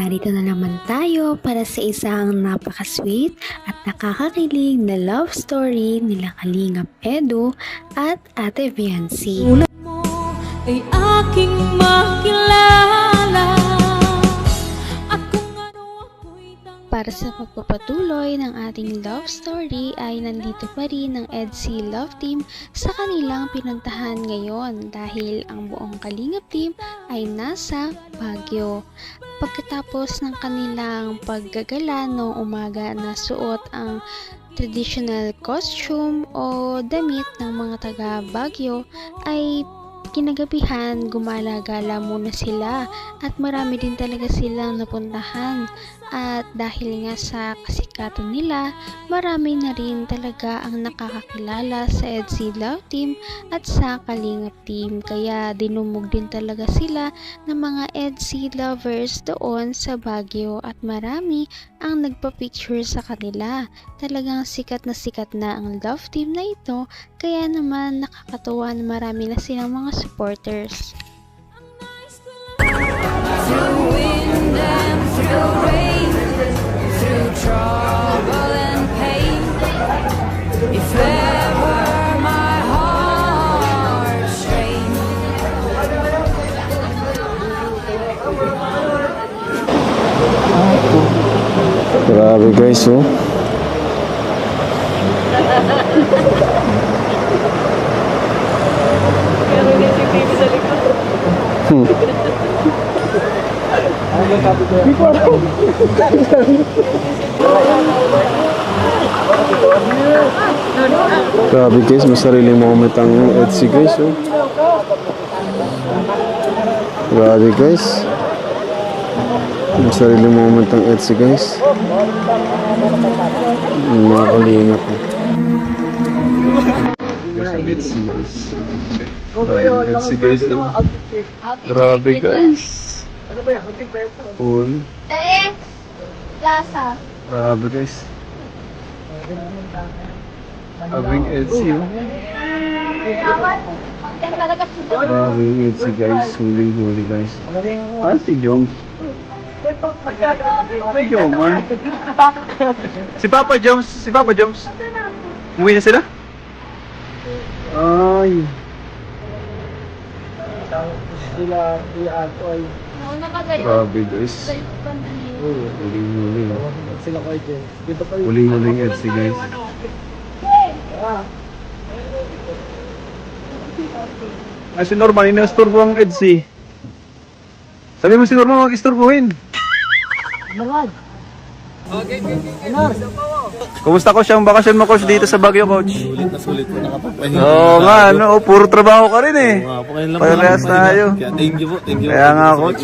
narito na naman tayo para sa isang napaka-sweet at nakakakilig na love story nila Kalingap Edu at Ate Viancy. Ulat mo ay aking makilala. Para sa pagpapatuloy ng ating love story ay nandito pa rin ang EDSI Love Team sa kanilang pinuntahan ngayon dahil ang buong Kalingap Team ay nasa Baguio. Pagkatapos ng kanilang paggagala noong umaga na suot ang traditional costume o damit ng mga taga Baguio ay kinagabihan gumala-gala muna sila at marami din talaga silang napuntahan. At dahil nga sa kasikatan nila, marami na rin talaga ang nakakakilala sa EDSI Love Team at sa Kalingap Team. Kaya dinumog din talaga sila ng mga EDSI lovers doon sa Baguio at marami ang nagpa-picture sa kanila. Talagang sikat na ang Love Team na ito, kaya naman nakakatuwa na marami na silang mga supporters. Through wind and through rain, through trouble and pain, if ever my heart strained. Grabe guys, oh. Grabe guys, may sariling moment ang EDSI guys, oh. Grabe guys, may sariling moment ang EDSI guys. Mga Kalingap, oh. EDSI guys. EDSI guys, oh. Grabe guys. Pool. Plaza. Grabe guys. Abing EDSI, oh. Abing EDSI guys. Huling-huli guys. Ah, si Jong. May Jong, man. Si Papa Joms. Umuwi na sila? Ay. Grabe guys. Huling-huli, oh. Huling-huling EDSI guys. Ay, si Norman, inasturbo ang EDSI. Sabi mo si Norman, mag-isturbuhin. Kumusta ko siyang bakasyon mo, coach, dito sa Baguio, coach? Sulit na sulit po nakapagpahinga. Oo nga, ano, puro trabaho ka rin eh. Oo nga po, ngayon lang Parehas tayo. Kaya thank you po. Kaya nga, coach.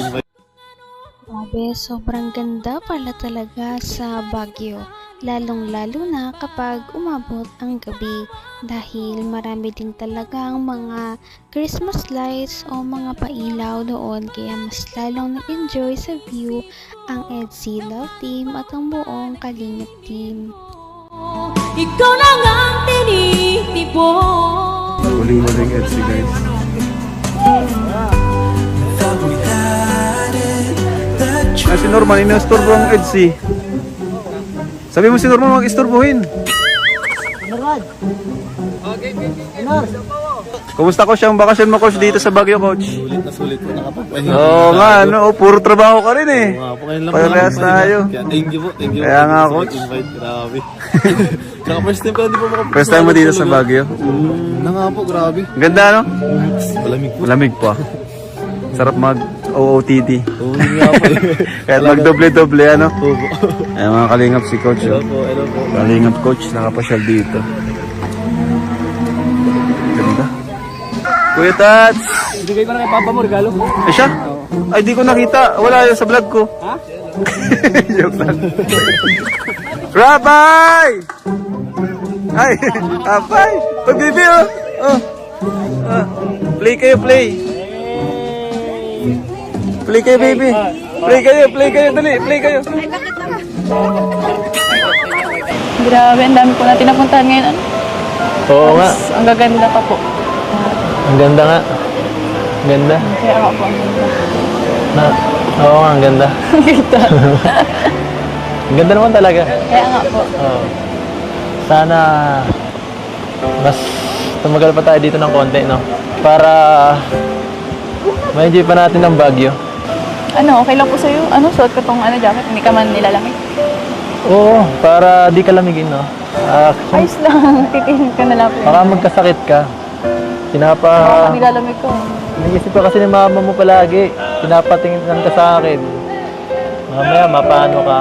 Grabe, sobrang ganda pala talaga sa Baguio. Lalong-lalo na kapag umabot ang gabi dahil marami din talagang mga Christmas lights o mga pailaw doon kaya mas lalong nag-enjoy sa view ang EDSI Love Team at ang buong Kalingap Team. Ikaw lang ang tinitipon. Huling-huling EDSI guys. Ay, si Norman, inasturbo ang EDSI. Sabi mo si Norman, mag-isturbuhin. Kumusta ko siyang bakasyon mo, coach, dito sa Baguio, coach? Sulit na sulit po nakapagpahinga. Oo nga, ano, puro trabaho ka rin eh. Oo nga po, ngayon lang Parehas tayo. Kaya thank you po. Kaya nga, coach. Invite, grabe. Kaya first time ko hindi po makapagpahinga. First time mo dito sa Baguio? Na nga po, grabe. Ganda, no? Malamig po. Malamig po. Sarap mag-OOTD. Oo nga po. Kahit mag-doble-doble, ano? Oo po. Ay, mga Kalingap si coach, Hello oh. po, hello po. Kalingap coach, nakapasyal dito. Ganda. Kuya Tats! Ibigay ko na kay Papa mo, regalo. Eh siya? Ay, di ko nakita. Wala yun sa vlog ko. Ha? Joke lang. Rabay! Ay, Rabay! Pag-bibi, oh! Oh. Ah. Play kayo, play. Play kayo, baby. Play kayo, dali, play kayo. Grabe, ang dami po natin napuntahan ngayon. Oo nga, Ang gaganda pa po. ang ganda nga. Ganda. Kaya ako po ang ganda. Na, Oo nga, ang ganda. Ganda. Ang ganda naman talaga. Kaya nga po. Oo. Sana mas tumagal pa tayo dito ng konti, no? Para ma-enjoy pa natin ang Baguio. Ano, okay lang po sa'yo? Ano, suot ko tong jacket, hindi ka man nilalamig. Oo, para di ka lamigin, no? Ayos lang, titingin ka na lang po. Baka magkasakit ka. Baka nilalamig ko. Naisip ka kasi ni mama mo palagi. Pinapatingin ka sa akin. Mamaya, mapano ka.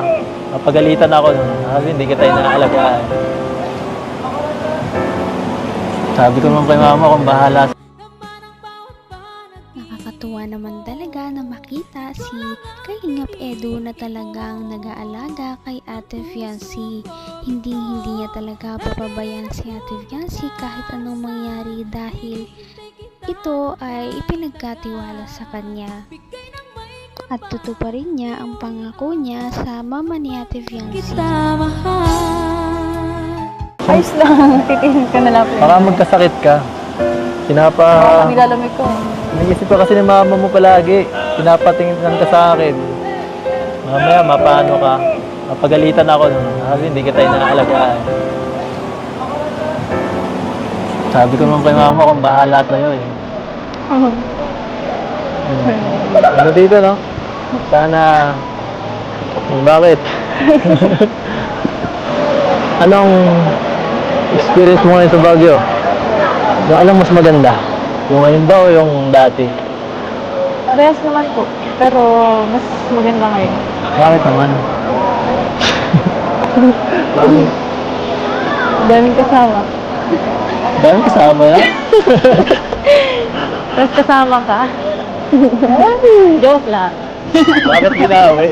Mapagalitan ako nun. Sabi, hindi kita inaalagaan. Sabi ko naman kay mama kung bahala. Nakakatuwa naman talaga na makita si Kalingap Edu na talagang nag-aalaga kay Ate Fiancy. Hindi niya talaga papabayaan si Ate Fiancy kahit anong mangyari dahil ito ay ipinagkatiwala sa kanya. At tutuparin niya ang pangako niya sa mama ni Ate Fiancy. Kita mahal. Ayos lang, titingin ka na lang po. Baka magkasakit ka. Baka nilalamig ko. Naisip ka kasi ni mama mo palagi. Pinapatingin ka sa akin. Mamaya, mapano ka. Mapagalitan ako nun. Sabi, hindi kita inaalagaan. Sabi ko naman kay mama kung bahala sa'yo eh. Ano dito, no? Sana... Bakit? Anong experience mo ngayon sa Baguio? Yung alam mas maganda? Yung ngayon ba o yung dati? Parehas naman po, pero mas maganda ngayon. Bakit naman? Daming kasama. Dahil kasama na? Tapos kasama ka. Joke lang. Bakit minawi?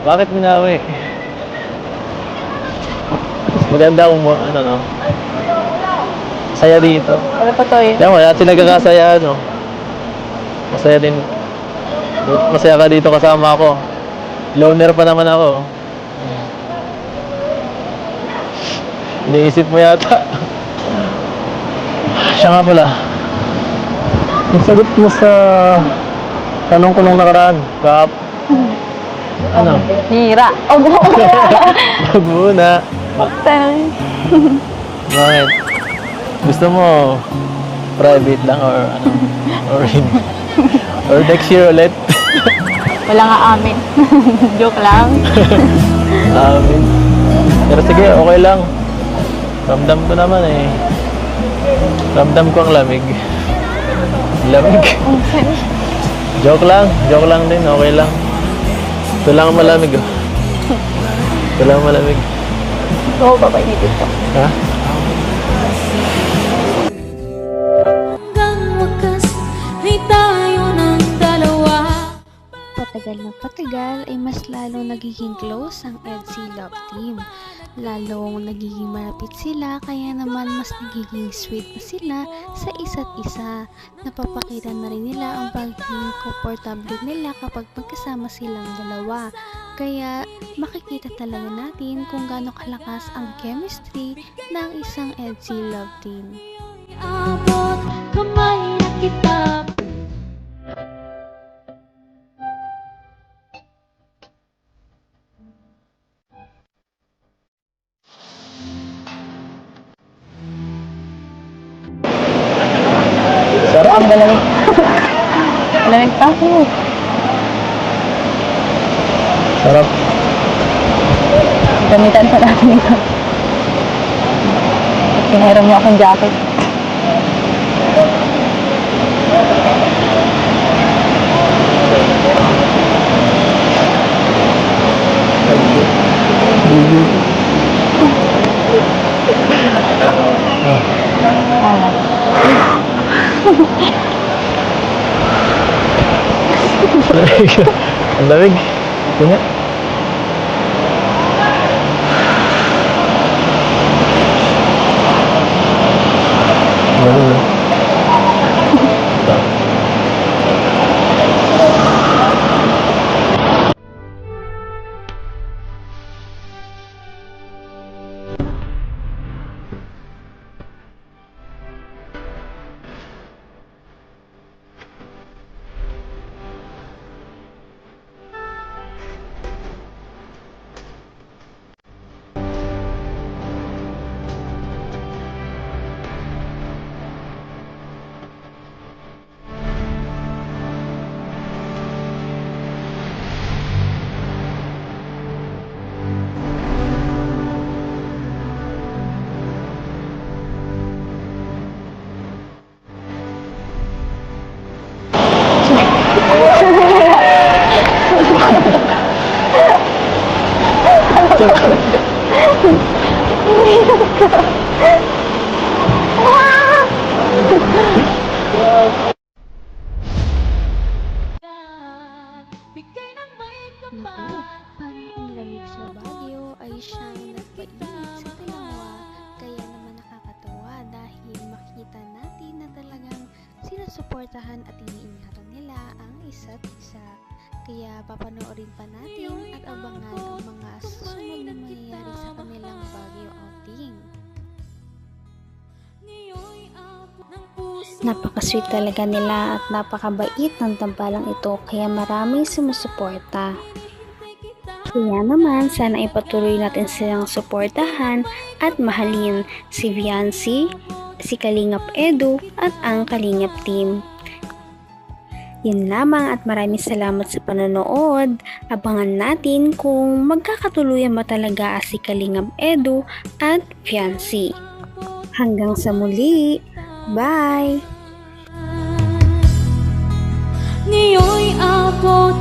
Bakit minawi? Maganda kung ano, no? Saya dito. Ano pa to eh? Kaya mo, lahat sila nagkakasaya, no? Masaya din. Masaya ka dito kasama ako. Loner pa naman ako. Iniisip mo yata. Siya nga pala. Ang sagot mo sa tanong ko nung nakaraan, ano? Hira. Oh, Wag muna. Tanong. Bakit? Gusto mo private lang or ano? Or next year ulit? Wala nga amin. Joke lang. Amin. Pero sige, okay lang. Ramdam ko naman eh. Ramdam ko ang lamig. Lamig. Joke lang din, okay lang. Ito lang ang malamig oh. Ito lang ang malamig. Oo, papainitin ko. Ha? Hanggang wakas ay tayo ng dalawa. Patagal na patagal ay mas lalong nagiging close ang EDSI Love Team. Lalong nagiging malapit sila kaya naman mas nagiging sweet na sila sa isa't isa. Napapakita na rin nila ang pagiging komportable nila kapag magkasama silang dalawa. Kaya makikita talaga natin kung gaano kalakas ang chemistry ng isang EDSI Love Team. Abot kamay na kita. Sarap. Ang malamig. Malamig pa ako. Sarap. Gamitan pa natin ito. Pinahiram niyo akong jacket. Ang lamig. Ito nga. Lamig na. Bigay ng may Naku, kapal. parang ang lamig sa Baguio ay siyang nagpainit sa dalawa. Kaya naman nakakatawa dahil makita natin na talagang sinusuportahan at iniingatan nila ang isa't isa. Kaya papanoorin pa natin at abangan ang mga susunod na mangyayari sa kanilang Baguio outing. Ngayon'y abot ng puso. Napaka-sweet talaga nila at napakabait ng tambalang ito kaya maraming sumusuporta. Kaya naman sana ipatuloy natin silang suportahan at mahalin si Viancy, si Kalingap Edu at ang Kalingap Team. Yun lamang at maraming salamat sa panonood. Abangan natin kung magkakatuluyan ba talaga si Kalingap Edu at Viancy. Hanggang sa muli. Bye! Ngayon'y abot